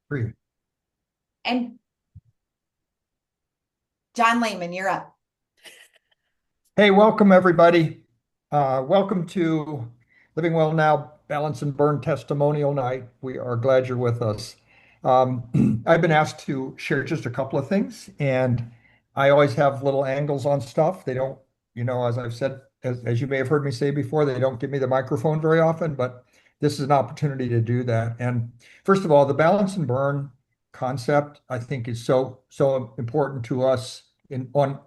Free. And John Lehman, you're up. Hey, welcome everybody. Welcome to Living Well Now Balance and Burn Testimonial Night. We are glad you're with us. I've been asked to share just a couple of things, and I always have little angles on stuff. They don't, as I've said, as you may have heard me say before, they don't give me the microphone very often, but this is an opportunity to do that. And first of all, the balance and burn concept, I think, is so important to us in on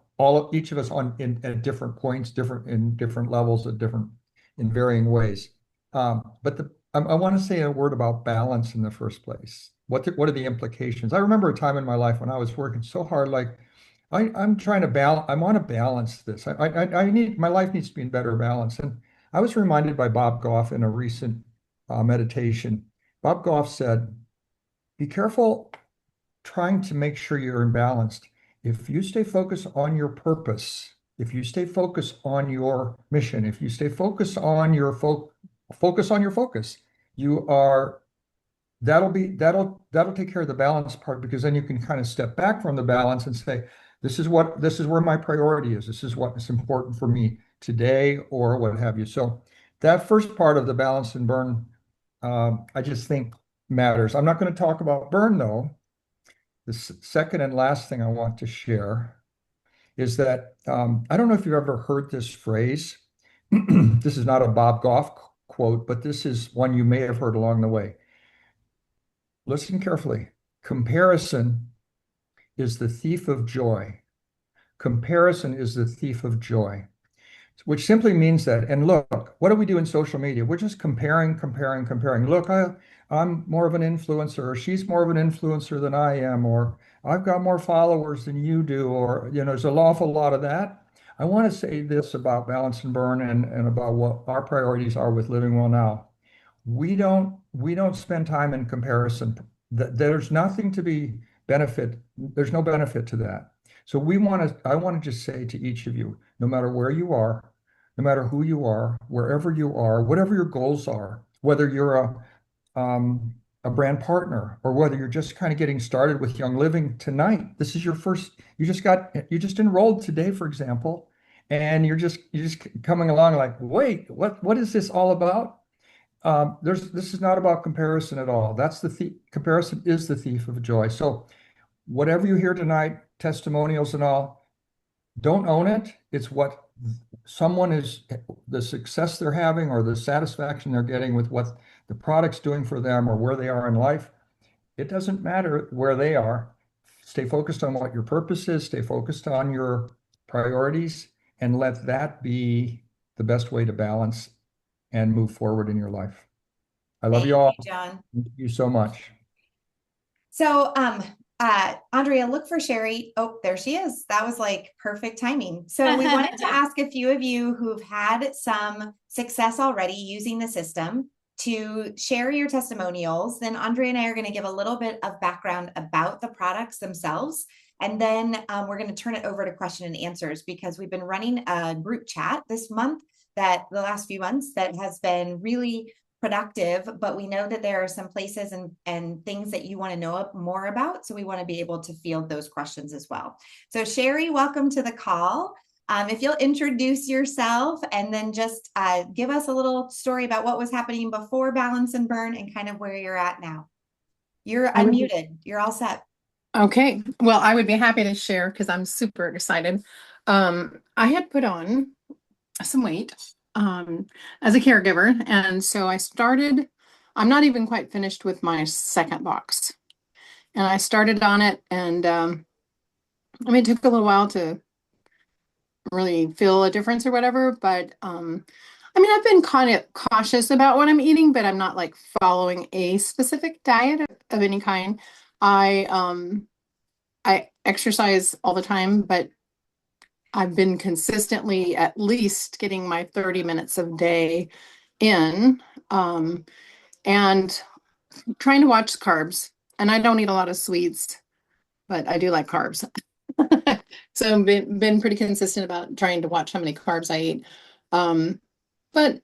each of us at different points, different levels, in varying ways. I want to say a word about balance in the first place. What are the implications? I remember a time in my life when I was working so hard, like I'm trying to balance. I want to balance this. I need my life needs to be in better balance. And I was reminded by Bob Goff in a recent meditation. Bob Goff said, "Be careful trying to make sure you're in balance. If you stay focused on your purpose, if you stay focused on your mission, if you stay focused on your focus on your focus, you are that'll take care of the balance part because then you can kind of step back from the balance and say, this is where my priority is. This is what is important for me today or what have you." So that first part of the balance and burn, I just think matters. I'm not going to talk about burn though. The second and last thing I want to share is that I don't know if you've ever heard this phrase. This is not a Bob Goff quote, but this is one you may have heard along the way. Listen carefully. Comparison is the thief of joy. Comparison is the thief of joy, which simply means that, and look, what do we do in social media? We're just comparing. Look, I'm more of an influencer, or she's more of an influencer than I am, or I've got more followers than you do, or, there's an awful lot of that. I want to say this about balance and burn and about what our priorities are with living well now. We don't spend time in comparison. There's nothing to be there's no benefit to that. So I want to just say to each of you, no matter where you are, no matter who you are, wherever you are, whatever your goals are, whether you're a brand partner or whether you're just kind of getting started with Young Living tonight. This is your first, you just enrolled today, for example, and you're just coming along like, wait, what is this all about? This is not about comparison at all. Comparison is the thief of joy. So whatever you hear tonight, testimonials and all, don't own it. It's what someone is, the success they're having or the satisfaction they're getting with what the product's doing for them or where they are in life. It doesn't matter where they are. Stay focused on what your purpose is, stay focused on your priorities, and let that be the best way to balance and move forward in your life. I love Thank you all. you, John. Thank you so much. So, Andrea, look for Sherry. Oh, there she is. That was like perfect timing. So we wanted to ask a few of you who've had some success already using the system to share your testimonials. Then Andrea and I are going to give a little bit of background about the products themselves. And then we're going to turn it over to question and answers because we've been running a group chat this month that the last few months that has been really productive, but we know that there are some places and things that you want to know more about. So we want to be able to field those questions as well. So Sherry, welcome to the call. If you'll introduce yourself and then just give us a little story about what was happening before Balance and Burn and kind of where you're at now. You're I would be, unmuted. You're all set. okay. Well, I would be happy to share because I'm super excited. I had put on some weight as a caregiver, and so I'm not even quite finished with my second box. And I started on it, and it took a little while to really feel a difference or whatever, but I've been kind of cautious about what I'm eating, but I'm not like following a specific diet of any kind. I I exercise all the time, but I've been consistently at least getting my 30 minutes a day in, and trying to watch carbs. And I don't eat a lot of sweets, but I do like carbs. So I've been pretty consistent about trying to watch how many carbs I eat. Um, but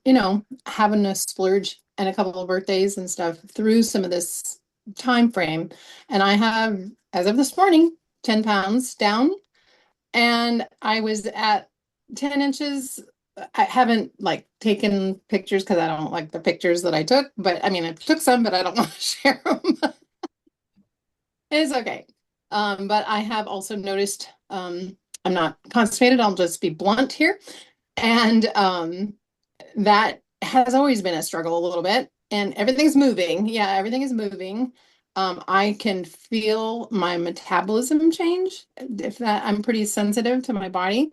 having a splurge and a couple of birthdays and stuff through some of this time frame. And I have, as of this morning, 10 pounds down. And I was at 10 inches. I haven't like taken pictures because I don't like the pictures that I took, but I mean, I took some, but I don't want to share them. It's okay. But I have also noticed, I'm not constipated, I'll just be blunt here. And that has always been a struggle a little bit. And everything's moving. Yeah, everything is moving. I can feel my metabolism change. If that, I'm pretty sensitive to my body.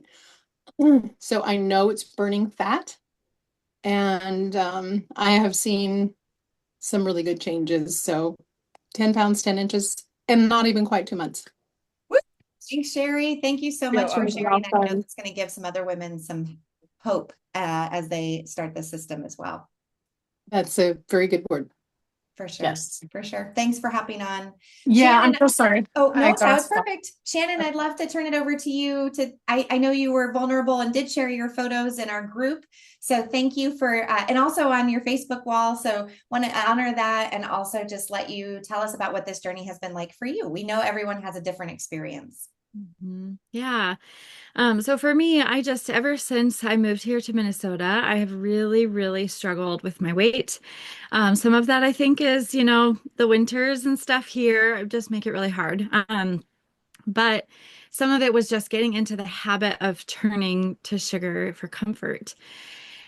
So I know it's burning fat. And I have seen some really good changes. So 10 pounds, 10 inches, and not even quite 2 months. Woo! Thanks, Sherry. Thank you so much for sharing. I know it's going to give some other women some hope as they start the system as well. That's a very good word. For sure. Yes. For sure. Thanks for hopping on. Yeah, Shannon, I'm so sorry. Oh, no, I that was perfect. Shannon, I'd love to turn it over to you I know you were vulnerable and did share your photos in our group. So thank you for, and also on your Facebook wall. So want to honor that and also just let you tell us about what this journey has been like for you. We know everyone has a different experience. Yeah. So for me, ever since I moved here to Minnesota, I have really, really struggled with my weight. Some of that I think is, the winters and stuff here just make it really hard. But some of it was just getting into the habit of turning to sugar for comfort.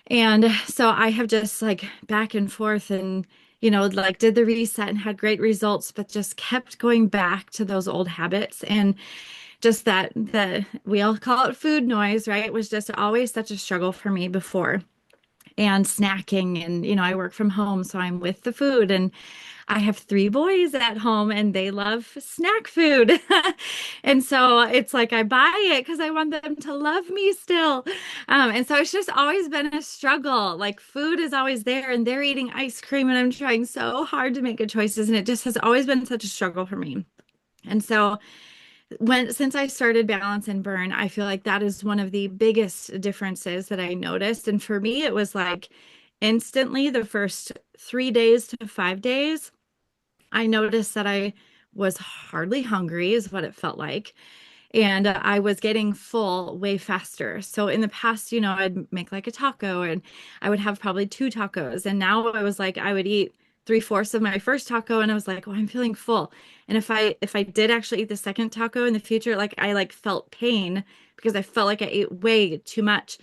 And so I have just like back and forth and, like did the reset and had great results, but just kept going back to those old habits. And just we all call it food noise, right? It was just always such a struggle for me before. And snacking, and I work from home, so I'm with the food, and I have 3 boys at home and they love snack food. And so it's like I buy it because I want them to love me still. And so it's just always been a struggle. Like food is always there and they're eating ice cream and I'm trying so hard to make good choices. And it just has always been such a struggle for me. And so since I started Balance and Burn, I feel like that is one of the biggest differences that I noticed. And for me, it was like instantly the first 3 days to 5 days, I noticed that I was hardly hungry, is what it felt like. And I was getting full way faster. So in the past, I'd make like a taco and I would have probably 2 tacos. And now I was like, I would eat 3/4 of my first taco and I was like, oh, I'm feeling full. And if I did actually eat the second taco in the future, like I like felt pain because I felt like I ate way too much.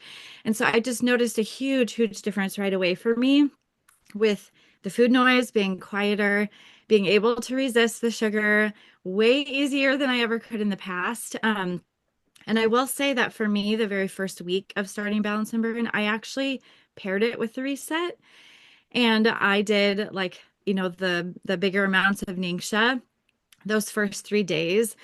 And so I just noticed a huge, huge difference right away for me with the food noise being quieter, being able to resist the sugar way easier than I ever could in the past. And I will say that for me, the very first week of starting Balance and Burn, I actually paired it with the reset. And I did like, the bigger amounts of Ningxia those first 3 days.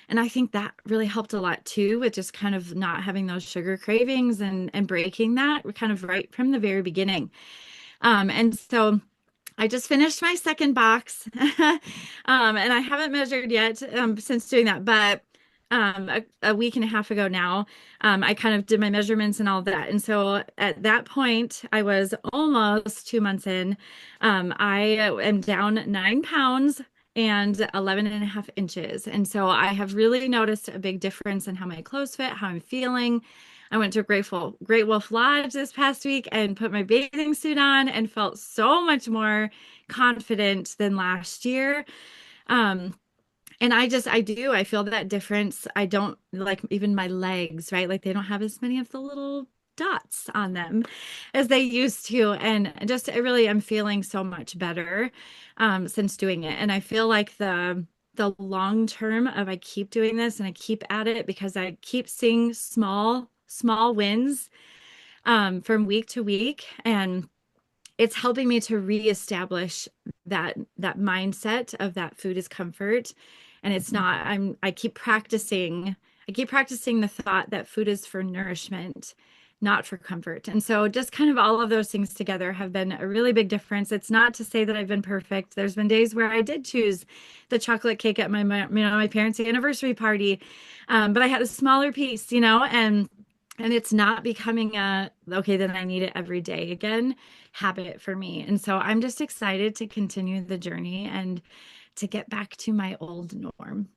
And I think that really helped a lot too, with just kind of not having those sugar cravings and breaking that kind of right from the very beginning. And so I just finished my second box, and I haven't measured yet since doing that, but a week and a half ago now, I kind of did my measurements and all that. And so at that point, I was almost 2 months in. I am down 9 pounds and 11 and a half inches. And so I have really noticed a big difference in how my clothes fit, how I'm feeling. I went to a Great Wolf Lodge this past week and put my bathing suit on and felt so much more confident than last year. And I feel that difference. I don't like even my legs, right? Like they don't have as many of the little dots on them as they used to. And just I really am feeling so much better since doing it. And I feel like the long term of I keep doing this and I keep at it because I keep seeing small wins from week to week. And it's helping me to reestablish that mindset of that food is comfort. And it's not, I keep practicing the thought that food is for nourishment, not for comfort. And so just kind of all of those things together have been a really big difference. It's not to say that I've been perfect. There's been days where I did choose the chocolate cake at my parents' anniversary party. But I had a smaller piece, and it's not becoming okay, then I need it every day again habit for me. And so I'm just excited to continue the journey and to get back to my old norm.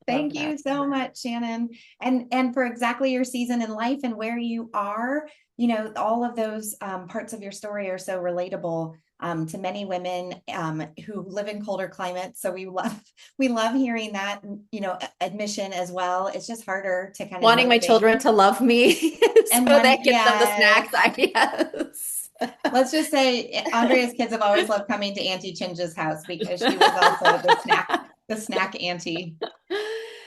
Thank you so much, Shannon. And for exactly your season in life and where you are, you know, all of those parts of your story are so relatable to many women who live in colder climates. So we love hearing that, you know, admission as well. It's just harder to kind of wanting my motivate. children to love me And so that gives them the yes. snacks ideas. Let's just say Andrea's kids have always loved coming to Auntie Chinja's house because she was also the snack auntie.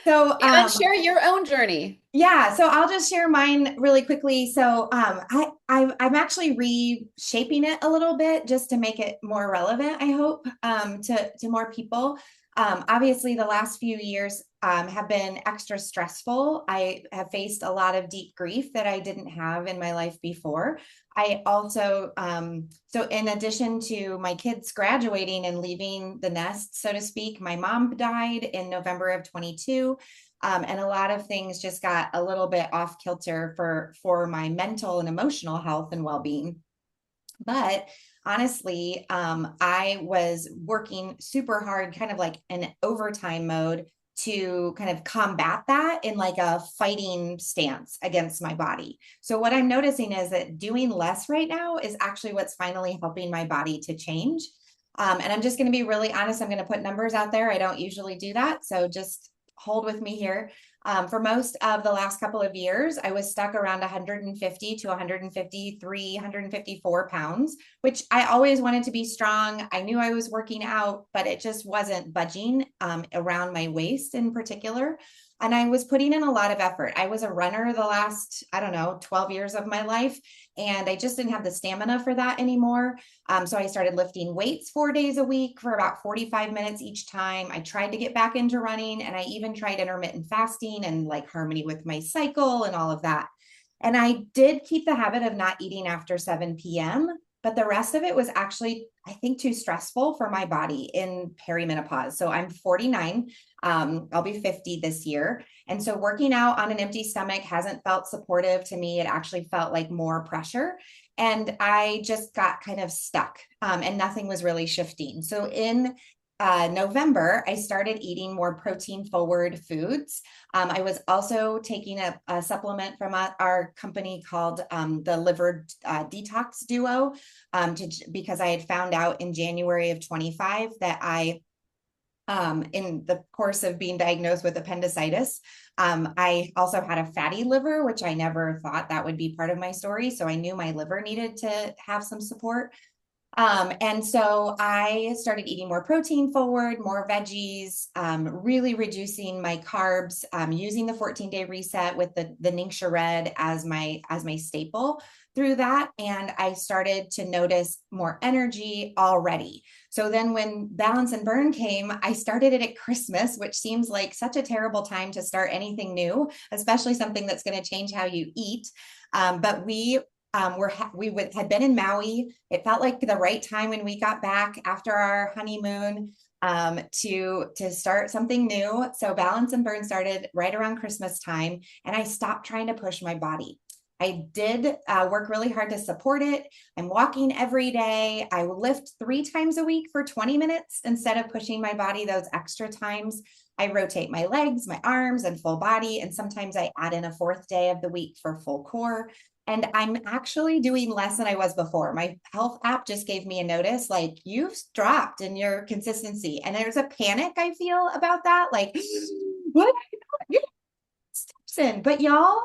So And share your own journey. yeah, so I'll just share mine really quickly. So I'm actually reshaping it a little bit just to make it more relevant, I hope, to more people. Obviously, the last few years have been extra stressful. I have faced a lot of deep grief that I didn't have in my life before. I also, so in addition to my kids graduating and leaving the nest, so to speak, my mom died in November of 22. And a lot of things just got a little bit off kilter for my mental and emotional health and well-being. But honestly, I was working super hard, kind of like an overtime mode to kind of combat that in like a fighting stance against my body. So what I'm noticing is that doing less right now is actually what's finally helping my body to change. And I'm just going to be really honest. I'm going to put numbers out there. I don't usually do that. So just hold with me here. For most of the last couple of years, I was stuck around 150 to 153, 154 pounds, which I always wanted to be strong. I knew I was working out, but it just wasn't budging around my waist in particular. And I was putting in a lot of effort. I was a runner the last, 12 years of my life, and I just didn't have the stamina for that anymore. So I started lifting weights 4 days a week for about 45 minutes each time. I tried to get back into running, and I even tried intermittent fasting and like harmony with my cycle and all of that. And I did keep the habit of not eating after 7 p.m., but the rest of it was actually, I think, too stressful for my body in perimenopause. So I'm 49. I'll be 50 this year. And so working out on an empty stomach hasn't felt supportive to me. It actually felt like more pressure. And I just got kind of stuck and nothing was really shifting. So in November, I started eating more protein forward foods. I was also taking a supplement from our company called the Liver Detox Duo because I had found out in January of 25 that in the course of being diagnosed with appendicitis, I also had a fatty liver, which I never thought that would be part of my story. So I knew my liver needed to have some support. And so I started eating more protein forward, more veggies, really reducing my carbs, using the 14-day reset with the Ningxia Red as my staple through that. And I started to notice more energy already. So then when Balance and Burn came, I started it at Christmas, which seems like such a terrible time to start anything new, especially something that's going to change how you eat. But we had been in Maui. It felt like the right time when we got back after our honeymoon to start something new. So Balance and Burn started right around Christmas time, and I stopped trying to push my body. I did work really hard to support it. I'm walking every day. I lift 3 times a week for 20 minutes instead of pushing my body those extra times. I rotate my legs, my arms, and full body. And sometimes I add in a 4th day of the week for full core. And I'm actually doing less than I was before. My health app just gave me a notice, like, you've dropped in your consistency. And there's a panic I feel about that. Like, what? But y'all,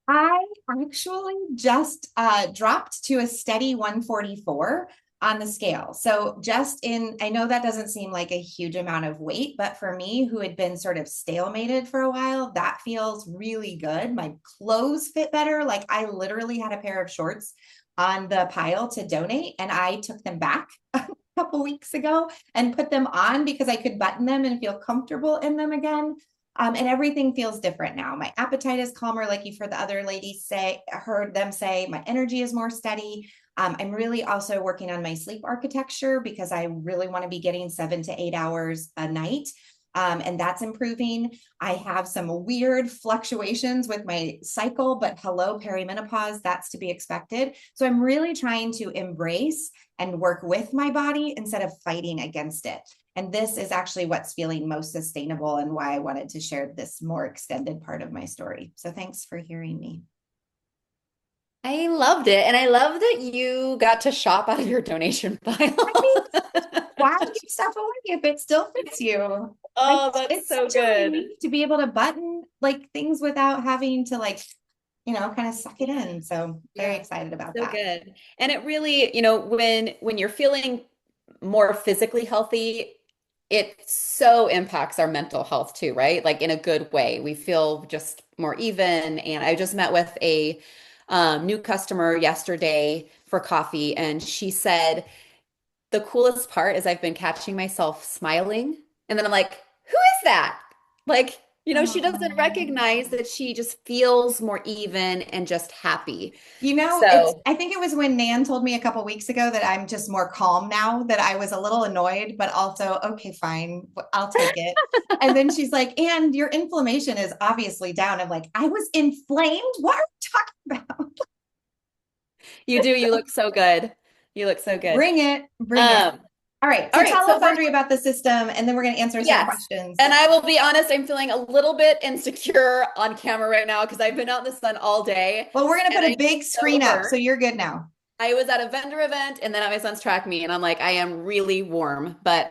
I actually just dropped to a steady 144 on the scale. So I know that doesn't seem like a huge amount of weight, but for me, who had been sort of stalemated for a while, that feels really good. My clothes fit better. Like I literally had a pair of shorts on the pile to donate, and I took them back a couple weeks ago and put them on because I could button them and feel comfortable in them again. And everything feels different now. My appetite is calmer, like you've heard the other ladies heard them say. My energy is more steady. I'm really also working on my sleep architecture because I really want to be getting 7 to 8 hours a night. And that's improving. I have some weird fluctuations with my cycle, but hello, perimenopause, that's to be expected. So I'm really trying to embrace and work with my body instead of fighting against it. And this is actually what's feeling most sustainable and why I wanted to share this more extended part of my story. So thanks for hearing me. I loved it. And I love that you got to shop out of your donation pile. Why give stuff away if it still fits you? Oh, that's It's so such a good. relief to be able to button like things without having to like, kind of suck it in. So very Yeah. excited about So that. good. And it really, when you're feeling more physically healthy, it so impacts our mental health too, right? Like in a good way. We feel just more even. And I just met with a new customer yesterday for coffee, and she said, the coolest part is I've been catching myself smiling. And then I'm like, who is that? Like, she doesn't recognize that she just feels more even and just happy. So, I think it was when Nan told me a couple weeks ago that I'm just more calm now, that I was a little annoyed, but also, okay, fine, I'll take it. And then she's like, and your inflammation is obviously down. I'm like, I was inflamed? What are you talking about? you look so good. You look so good. Bring it. All right. So tell us, Andrea, about the system, and then we're going to answer some questions. And I will be honest, I'm feeling a little bit insecure on camera right now because I've been out in the sun all day. Well, we're going to put a big screen up, so you're good now. I was at a vendor event, and then my son's tracked me, and I'm like, I am really warm, but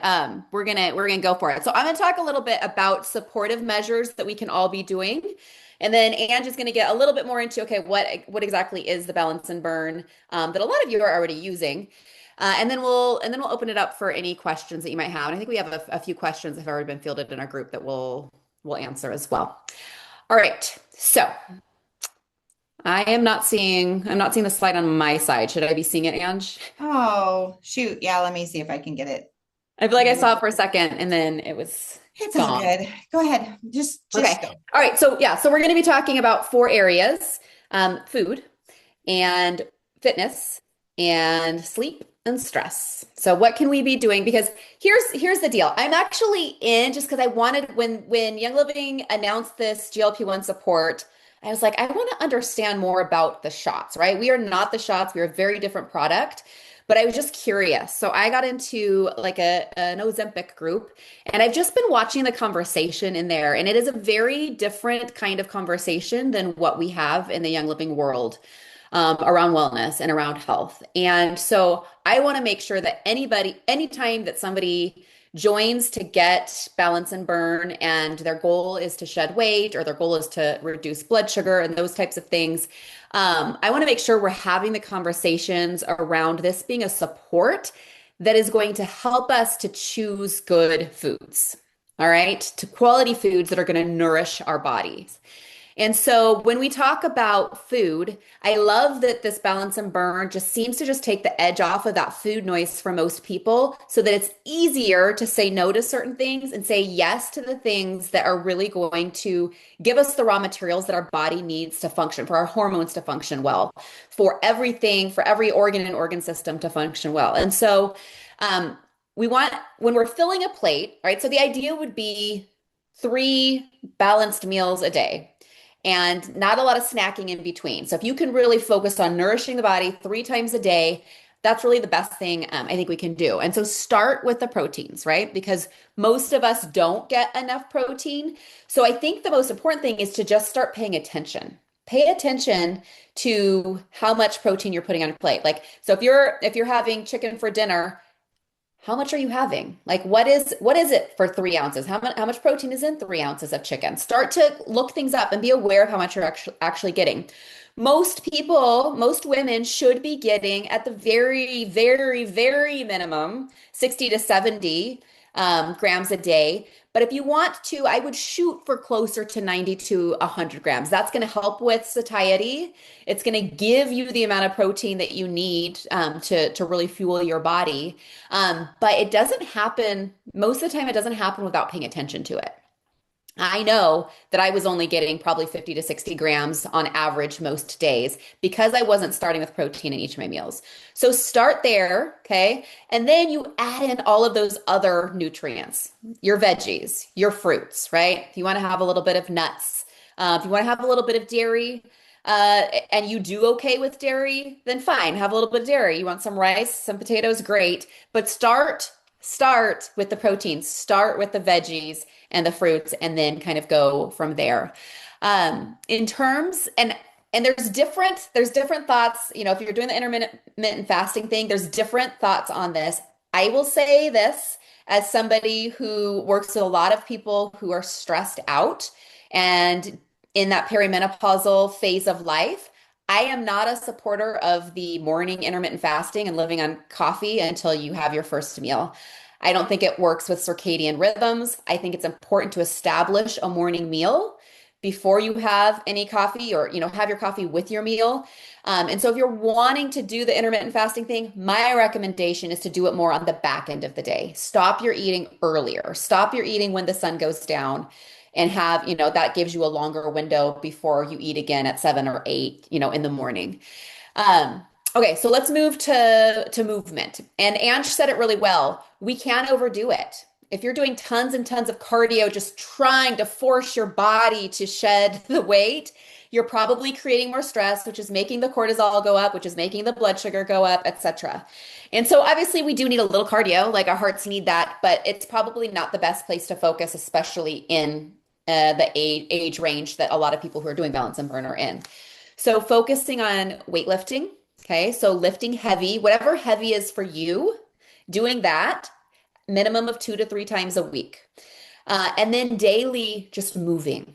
we're gonna go for it. So I'm gonna talk a little bit about supportive measures that we can all be doing. And then Angie's going to get a little bit more into, okay, what exactly is the balance and burn that a lot of you are already using. And then we'll open it up for any questions that you might have. And I think we have a few questions that have already been fielded in our group that we'll answer as well. All right. So I'm not seeing the slide on my side. Should I be seeing it, Ange? Oh, shoot. Yeah, let me see if I can get it. I feel like I saw it for a second and then it's gone. All good. Go ahead. Just okay. Go. All right. So we're going to be talking about 4 areas: food and fitness and sleep and stress. So what can we be doing? Because here's the deal. I'm actually in just because I wanted, when Young Living announced this GLP-1 support, I was like, I want to understand more about the shots, right? We are not the shots. We are a very different product, but I was just curious. So I got into like an Ozempic group, and I've just been watching the conversation in there, and it is a very different kind of conversation than what we have in the Young Living world. Around wellness and around health. And so I want to make sure that anytime that somebody joins to get balance and burn, and their goal is to shed weight or their goal is to reduce blood sugar and those types of things, I want to make sure we're having the conversations around this being a support that is going to help us to choose good foods, all right, to quality foods that are going to nourish our bodies. And so when we talk about food, I love that this balance and burn just seems to just take the edge off of that food noise for most people, so that it's easier to say no to certain things and say yes to the things that are really going to give us the raw materials that our body needs to function, for our hormones to function well, for everything, for every organ and organ system to function well. And so we want, when we're filling a plate, right? So the idea would be 3 balanced meals a day, and not a lot of snacking in between. So if you can really focus on nourishing the body 3 times a day, that's really the best thing I think we can do. And so start with the proteins, right? Because most of us don't get enough protein. So I think the most important thing is to just start paying attention. Pay attention to how much protein you're putting on your plate. Like, so if you're having chicken for dinner, how much are you having? Like, what is it for 3 ounces? How much protein is in 3 ounces of chicken? Start to look things up and be aware of how much you're actually getting. Most women should be getting, at the very, very, very minimum, 60 to 70 grams a day. But if you want to, I would shoot for closer to 90 to 100 grams. That's going to help with satiety. It's going to give you the amount of protein that you need to really fuel your body. But it doesn't happen, most of the time, it doesn't happen without paying attention to it. I know that I was only getting probably 50 to 60 grams on average most days because I wasn't starting with protein in each of my meals. So start there, okay? And then you add in all of those other nutrients, your veggies, your fruits, right? If you want to have a little bit of nuts, if you want to have a little bit of dairy, and you do okay with dairy, then fine, have a little bit of dairy. You want some rice, some potatoes, great. But start with the proteins, start with the veggies and the fruits, and then kind of go from there. In terms and there's different thoughts. You know, if you're doing the intermittent fasting thing, there's different thoughts on this. I will say this as somebody who works with a lot of people who are stressed out and in that perimenopausal phase of life. I am not a supporter of the morning intermittent fasting and living on coffee until you have your first meal. I don't think it works with circadian rhythms. I think it's important to establish a morning meal before you have any coffee, or, you know, have your coffee with your meal. And so if you're wanting to do the intermittent fasting thing, my recommendation is to do it more on the back end of the day. Stop your eating earlier. Stop your eating when the sun goes down, and have, you know, that gives you a longer window before you eat again at 7 or 8, you know, in the morning. Um, okay, so let's move to movement. And Ange said it really well. We can't overdo it. If you're doing tons and tons of cardio, just trying to force your body to shed the weight, you're probably creating more stress, which is making the cortisol go up, which is making the blood sugar go up, etc. And so obviously we do need a little cardio, like our hearts need that, but it's probably not the best place to focus, especially in the age range that a lot of people who are doing balance and burn are in. So focusing on weightlifting, okay? So lifting heavy, whatever heavy is for you, doing that minimum of 2 to 3 times a week. And then daily, just moving,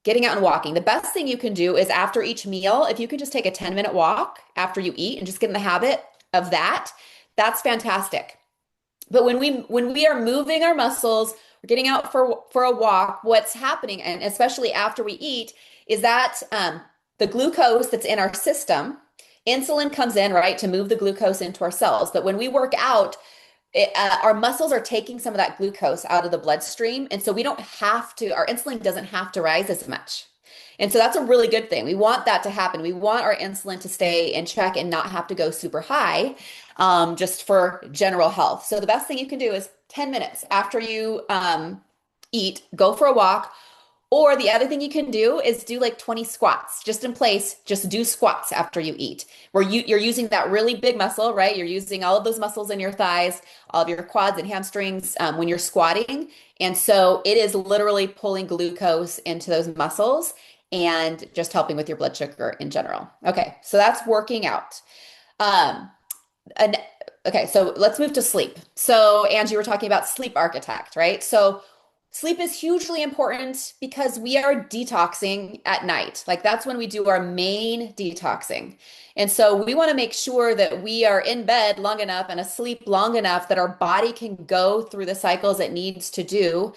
getting out and walking. The best thing you can do is after each meal, if you can just take a 10-minute walk after you eat and just get in the habit of that, that's fantastic. But when we are moving our muscles, we're getting out for a walk, what's happening, and especially after we eat, is that the glucose that's in our system, insulin comes in, right, to move the glucose into our cells. But when we work out, our muscles are taking some of that glucose out of the bloodstream. And so we don't have to, our insulin doesn't have to rise as much. And so that's a really good thing. We want that to happen. We want our insulin to stay in check and not have to go super high, just for general health. So the best thing you can do is 10 minutes after you eat, go for a walk. Or the other thing you can do is do like 20 squats just in place. Just do squats after you eat, where you're using that really big muscle, right? You're using all of those muscles in your thighs, all of your quads and hamstrings when you're squatting. And so it is literally pulling glucose into those muscles and just helping with your blood sugar in general. Okay, so that's working out. And okay, so let's move to sleep. So Angie, you were talking about sleep architect, right? So sleep is hugely important because we are detoxing at night. Like that's when we do our main detoxing. And so we want to make sure that we are in bed long enough and asleep long enough that our body can go through the cycles it needs to do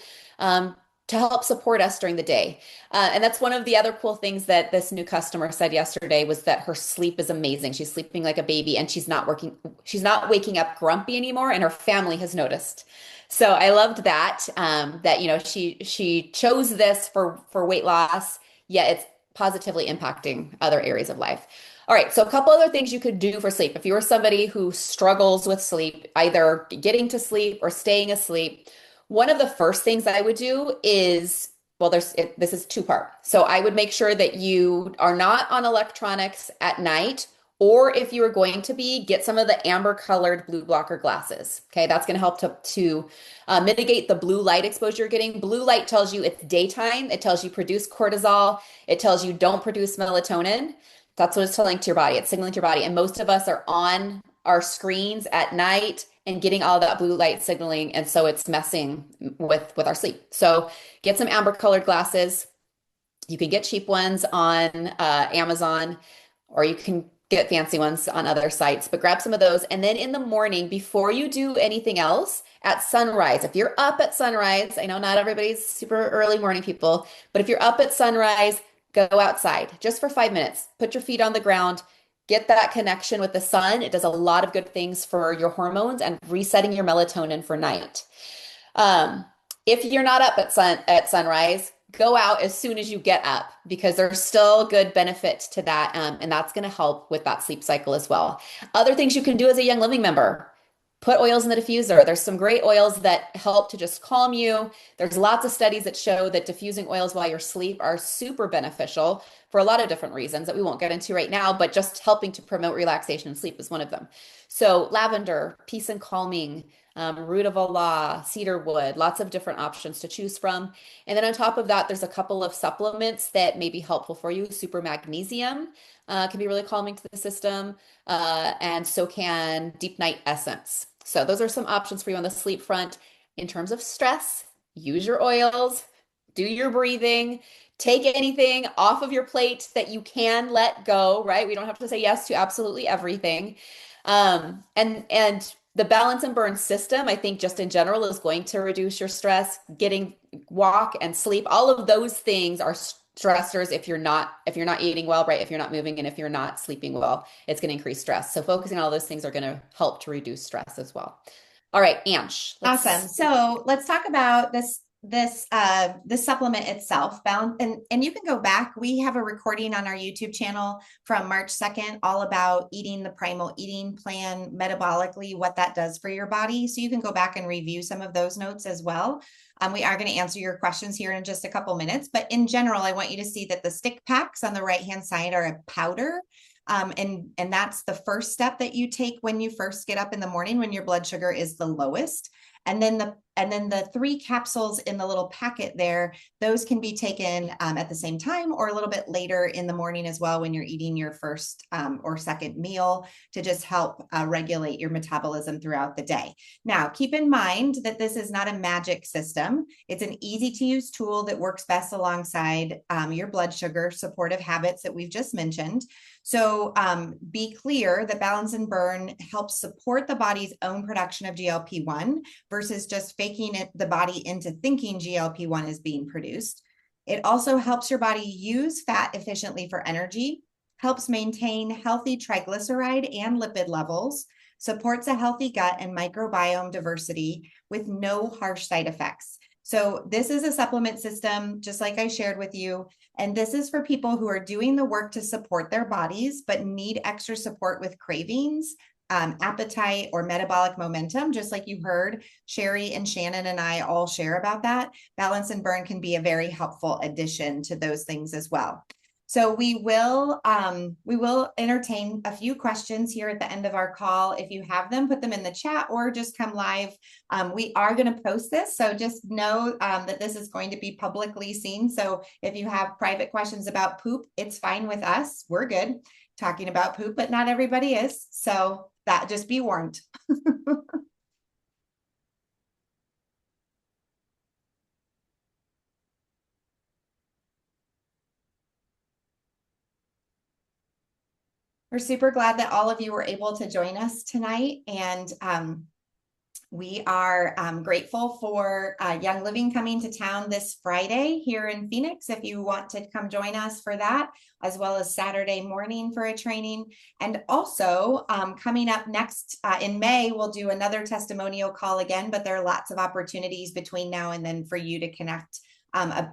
to help support us during the day. And that's one of the other cool things that this new customer said yesterday was that her sleep is amazing. She's sleeping like a baby and she's not waking up grumpy anymore, and her family has noticed. So I loved that, that, you know, she chose this for weight loss, yet it's positively impacting other areas of life. All right, so a couple other things you could do for sleep. If you are somebody who struggles with sleep, either getting to sleep or staying asleep, one of the first things I would do is, well, this is two-part. So I would make sure that you are not on electronics at night, or if you are going to be, get some of the amber colored blue blocker glasses. Okay, that's going to help to mitigate the blue light exposure you're getting. Blue light tells you it's daytime. It tells you produce cortisol. It tells you don't produce melatonin. That's what it's telling to your body. It's signaling to your body. And most of us are on our screens at night and getting all that blue light signaling. And so it's messing with our sleep. So get some amber colored glasses. You can get cheap ones on Amazon, or you can get fancy ones on other sites, but grab some of those. And then in the morning, before you do anything else, at sunrise, if you're up at sunrise, I know not everybody's super early morning people, but if you're up at sunrise, go outside just for 5 minutes. Put your feet on the ground, get that connection with the sun. It does a lot of good things for your hormones and resetting your melatonin for night. If you're not up at sunrise, go out as soon as you get up because there's still good benefit to that. And that's going to help with that sleep cycle as well. Other things you can do as a Young Living member. Put oils in the diffuser. There's some great oils that help to just calm you. There's lots of studies that show that diffusing oils while you're asleep are super beneficial for a lot of different reasons that we won't get into right now, but just helping to promote relaxation and sleep is one of them. So lavender, peace and calming, root of Allah, cedar wood, lots of different options to choose from. And then on top of that, there's a couple of supplements that may be helpful for you. Super magnesium can be really calming to the system, and so can deep night essence. So those are some options for you on the sleep front. In terms of stress, use your oils, do your breathing, take anything off of your plate that you can let go, right? We don't have to say yes to absolutely everything. And the balance and burn system, I think just in general is going to reduce your stress. Getting walk and sleep, all of those things are stressors if you're not eating well, right? If you're not moving and if you're not sleeping well, it's going to increase stress. So focusing on all those things are going to help to reduce stress as well. All right, Ansh. Awesome. So let's talk about this supplement itself. Balance, and you can go back. We have a recording on our YouTube channel from March 2nd, all about eating the primal eating plan metabolically, what that does for your body. So you can go back and review some of those notes as well. We are going to answer your questions here in just a couple minutes, but in general, I want you to see that the stick packs on the right-hand side are a powder. And that's the first step that you take when you first get up in the morning, when your blood sugar is the lowest. And then the 3 capsules in the little packet there, those can be taken at the same time or a little bit later in the morning as well when you're eating your first or second meal to just help regulate your metabolism throughout the day. Now, keep in mind that this is not a magic system. It's an easy to use tool that works best alongside your blood sugar supportive habits that we've just mentioned. So be clear that Balance and Burn helps support the body's own production of GLP-1 versus just faking the body into thinking GLP-1 is being produced. It also helps your body use fat efficiently for energy, helps maintain healthy triglyceride and lipid levels, supports a healthy gut and microbiome diversity with no harsh side effects. So this is a supplement system, just like I shared with you. And this is for people who are doing the work to support their bodies, but need extra support with cravings, appetite, or metabolic momentum. Just like you heard, Sherry and Shannon and I all share about that. Balance and Burn can be a very helpful addition to those things as well. So we will entertain a few questions here at the end of our call. If you have them, put them in the chat or just come live. We are going to post this, so just know that this is going to be publicly seen. So if you have private questions about poop, it's fine with us. We're good talking about poop, but not everybody is. So that just be warned. We're super glad that all of you were able to join us tonight, and we are grateful for Young Living coming to town this Friday here in Phoenix. If you want to come join us for that, as well as Saturday morning for a training. And also coming up next in May, we'll do another testimonial call again, but there are lots of opportunities between now and then for you to connect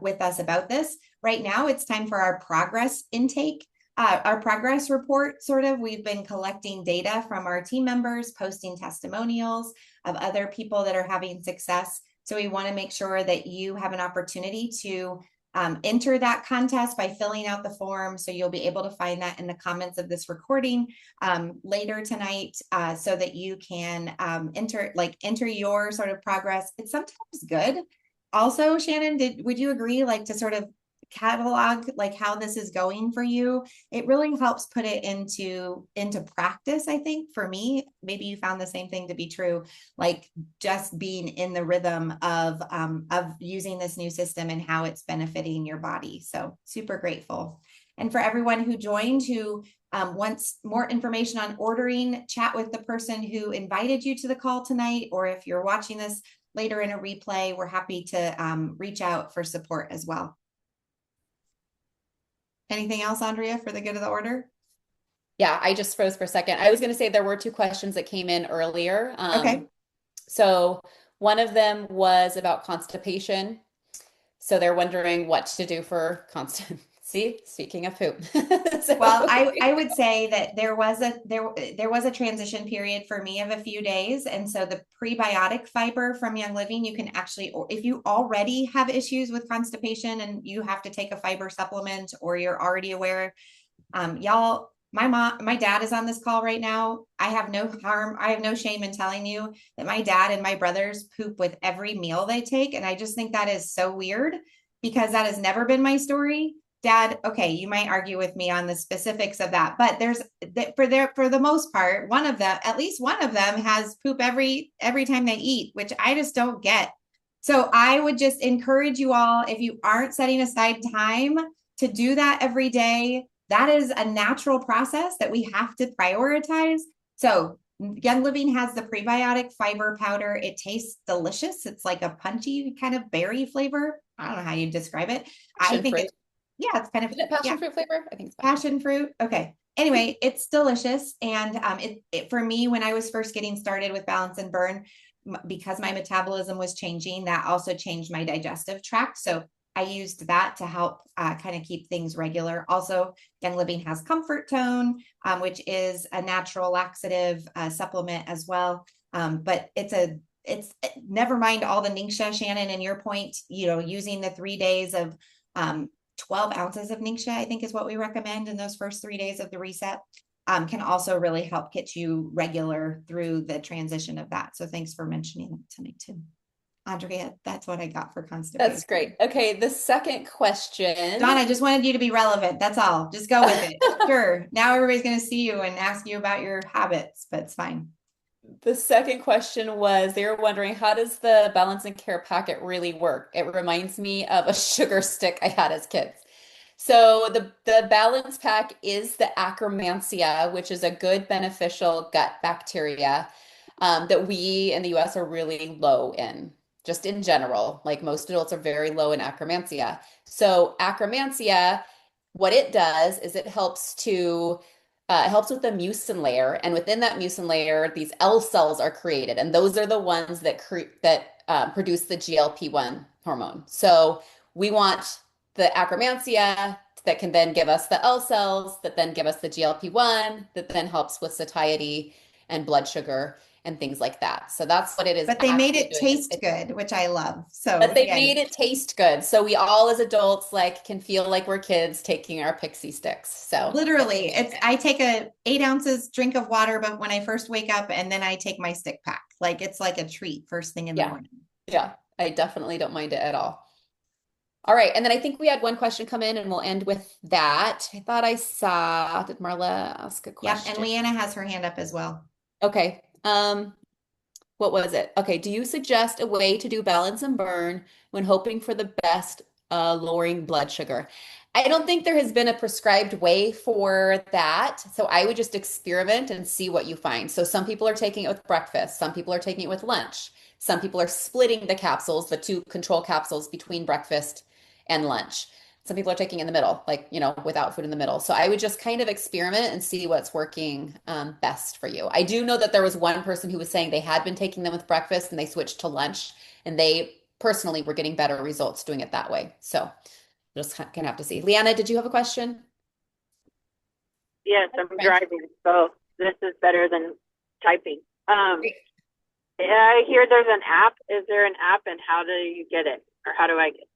with us about this. Right now, it's time for our progress intake. Our progress report, we've been collecting data from our team members, posting testimonials of other people that are having success. So we want to make sure that you have an opportunity to enter that contest by filling out the form. So you'll be able to find that in the comments of this recording later tonight, so that you can enter your sort of progress. It's sometimes good. Also, Shannon, would you agree, to sort of catalog how this is going for you? It really helps put it into practice. I think for me, maybe you found the same thing to be true, just being in the rhythm of using this new system and how it's benefiting your body. So super grateful. And for everyone who joined, who wants more information on ordering, chat with the person who invited you to the call tonight, or if you're watching this later in a replay, we're happy to reach out for support as well. Anything else, Andrea, for the good of the order? Yeah, I just froze for a second. I was going to say there were 2 questions that came in earlier. Okay. So one of them was about constipation. So they're wondering what to do for constancy. Speaking of poop. So- Well, I would say that there was a transition period for me of a few days. And so the prebiotic fiber from Young Living, you can actually, if you already have issues with constipation and you have to take a fiber supplement, or you're already aware, y'all, my dad is on this call right now. I have no shame in telling you that my dad and my brothers poop with every meal they take. And I just think that is so weird, because that has never been my story. Dad, okay, you might argue with me on the specifics of that, but for the most part, at least one of them has poop every time they eat, which I just don't get. So I would just encourage you all, if you aren't setting aside time to do that every day, that is a natural process that we have to prioritize. So Young Living has the prebiotic fiber powder. It tastes delicious. It's like a punchy kind of berry flavor. I don't know how you describe it. I think it's it's kind of, Is it passion fruit flavor? I think it's passion fruit. Okay. Anyway, it's delicious. And it for me, when I was first getting started with Balance and Burn, because my metabolism was changing, that also changed my digestive tract. So I used that to help kind of keep things regular. Also, Young Living has Comfort Tone, which is a natural laxative supplement as well. But it's never mind all the Ningxia, Shannon, and your point, using the 3 days of 12 ounces of Ningxia, I think is what we recommend in those first 3 days of the reset, can also really help get you regular through the transition of that. So thanks for mentioning that tonight too. Andrea, that's what I got for constipation. That's great. Okay, the second question. Dawn, I just wanted you to be relevant. That's all. Just go with it. Sure. Now everybody's going to see you and ask you about your habits, but it's fine. The second question was, they were wondering, how does the Balance and Care packet really work? It reminds me of a sugar stick I had as kids. So the Balance Pack is the Akkermansia, which is a good beneficial gut bacteria that we in the US are really low in, just in general. Like most adults are very low in Akkermansia. So Akkermansia, what it does is it helps with the mucin layer, and within that mucin layer, these L cells are created, and those are the ones that produce the GLP-1 hormone. So we want the Akkermansia that can then give us the L cells, that then give us the GLP-1, that then helps with satiety and blood sugar and things like that. So that's what it is. But they made it taste good, which I love. So but they made it taste good. So we all as adults can feel like we're kids taking our pixie sticks. So literally, I take a 8 ounces drink of water, but when I first wake up, and then I take my stick pack. It's like a treat first thing in the morning. Yeah, I definitely don't mind it at all. All right, and then I think we had one question come in, and we'll end with that. I thought I saw, did Marla ask a question? Yeah, and Leanna has her hand up as well. Okay. What was it? Okay. Do you suggest a way to do Balance and Burn when hoping for the best, lowering blood sugar? I don't think there has been a prescribed way for that. So I would just experiment and see what you find. So some people are taking it with breakfast. Some people are taking it with lunch. Some people are splitting the capsules, the 2 control capsules between breakfast and lunch. Some people are taking in the middle, without food in the middle. So I would just kind of experiment and see what's working best for you. I do know that there was one person who was saying they had been taking them with breakfast and they switched to lunch, and they personally were getting better results doing it that way. So just gonna have to see. Leanna, did you have a question? Yes, I'm driving, so this is better than typing. I hear there's an app. Is there an app, and how do you get it, or how do I get it?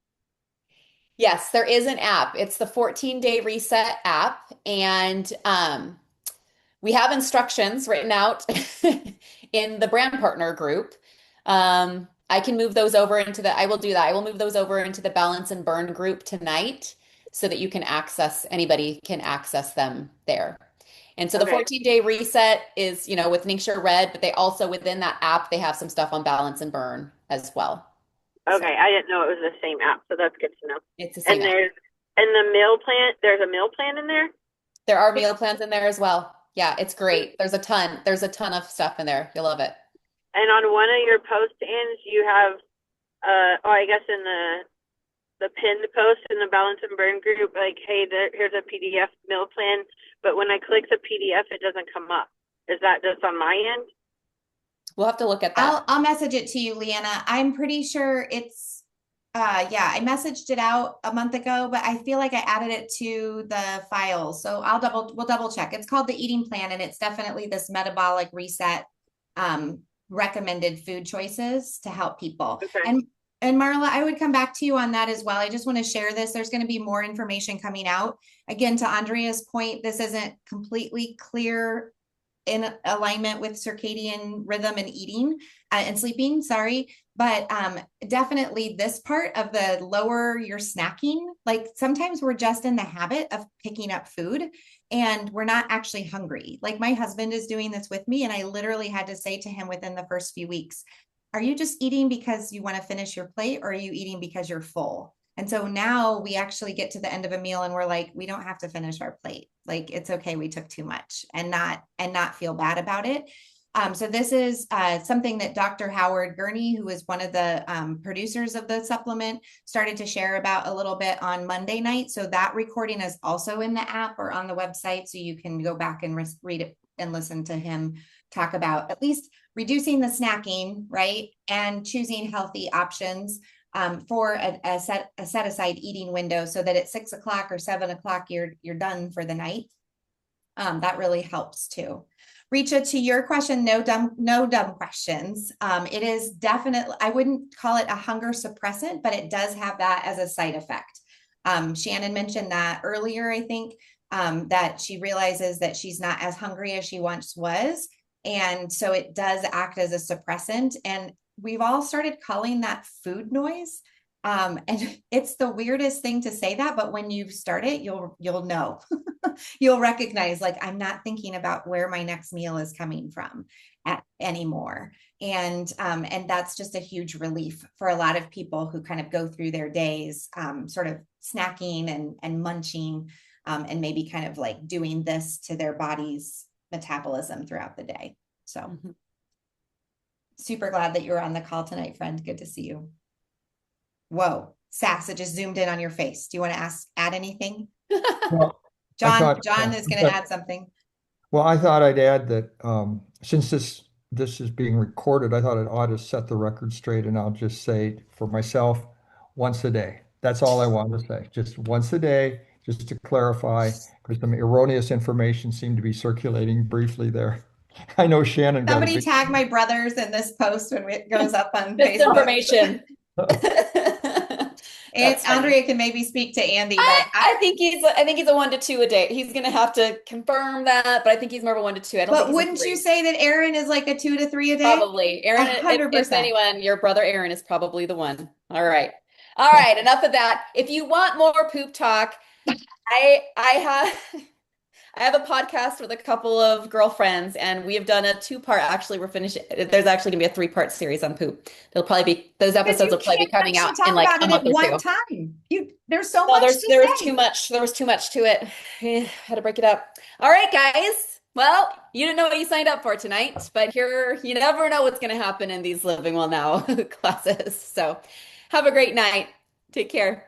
Yes, there is an app. It's the 14-day reset app, and we have instructions written out in the brand partner group. I can move those over I will do that. I will move those over into the Balance and Burn group tonight so that anybody can access them there. And so the 14-day reset is, with Ningxia Red, but they also, within that app, they have some stuff on Balance and Burn as well. Okay, so, I didn't know it was the same app, so that's good to know. It's the same app. And the meal plan, there's a meal plan in there? There are meal plans in there as well. Yeah, it's great. There's a ton of stuff in there. You'll love it. And on one of your post-ins, you have, I guess in the pinned post in the Balance and Burn group, hey, here's a PDF meal plan, but when I click the PDF, it doesn't come up. Is that just on my end? We'll have to look at that. I'll message it to you, Leanna. I'm pretty sure it's yeah, I messaged it out a month ago, but I feel like I added it to the files. So we'll double check. It's called the eating plan, and it's definitely this metabolic reset, recommended food choices to help people. Okay. And Marla, I would come back to you on that as well. I just want to share this. There's going to be more information coming out. Again, to Andrea's point, this isn't completely clear in alignment with circadian rhythm and eating and sleeping, sorry. But definitely this part of the lower your snacking, like sometimes we're just in the habit of picking up food and we're not actually hungry. Like my husband is doing this with me, and I literally had to say to him within the first few weeks, are you just eating because you want to finish your plate, or are you eating because you're full? And so now we actually get to the end of a meal and we're like, we don't have to finish our plate. Like it's okay, we took too much, and not feel bad about it. So this is something that Dr. Howard Gurney, who is one of the producers of the supplement, started to share about a little bit on Monday night. So that recording is also in the app or on the website, so you can go back and read it and listen to him talk about at least reducing the snacking, right? And choosing healthy options for a set aside eating window, so that at 6 o'clock or 7 o'clock, you're done for the night. That really helps too. Richa, to your question, no dumb questions. It is definitely, I wouldn't call it a hunger suppressant, but it does have that as a side effect. Shannon mentioned that earlier, I think, that she realizes that she's not as hungry as she once was. And so it does act as a suppressant. And we've all started calling that food noise. And it's the weirdest thing to say that, but when you start it, you'll know. You'll recognize, like, I'm not thinking about where my next meal is coming from anymore. And that's just a huge relief for a lot of people who kind of go through their days sort of snacking and munching, and maybe kind of like doing this to their body's metabolism throughout the day. So super glad that you're on the call tonight, friend. Good to see you. Whoa, Sass, it just zoomed in on your face. Do you want to add anything? Well, John is going to add something. Well, I thought I'd add that since this is being recorded, I thought it ought to set the record straight, and I'll just say for myself, once a day. That's all I wanted to say. Just once a day, just to clarify, because some erroneous information seemed to be circulating briefly there. I know Shannon got Somebody tag my brothers in this post when it goes up on This Facebook. information. And Andrea can maybe speak to Andy, but I think he's a 1 to 2 a day. He's gonna have to confirm that, but I think he's more of a 1 to 2. I don't. But wouldn't you say that Aaron is like a 2 to 3 a day? Probably. Aaron, 100%. if anyone, your brother Aaron is probably the one. All right. Enough of that. If you want more poop talk, I have a podcast with a couple of girlfriends, and we have done a 2-part. Actually, we're finishing. There's actually gonna be a 3-part series on poop. Those episodes will probably be coming out in like a month or 2. Time. There's so much. There was too much. There was too much to it. Had to break it up. All right, guys. Well, you didn't know what you signed up for tonight, but here, you never know what's going to happen in these Living Well Now classes. So have a great night. Take care.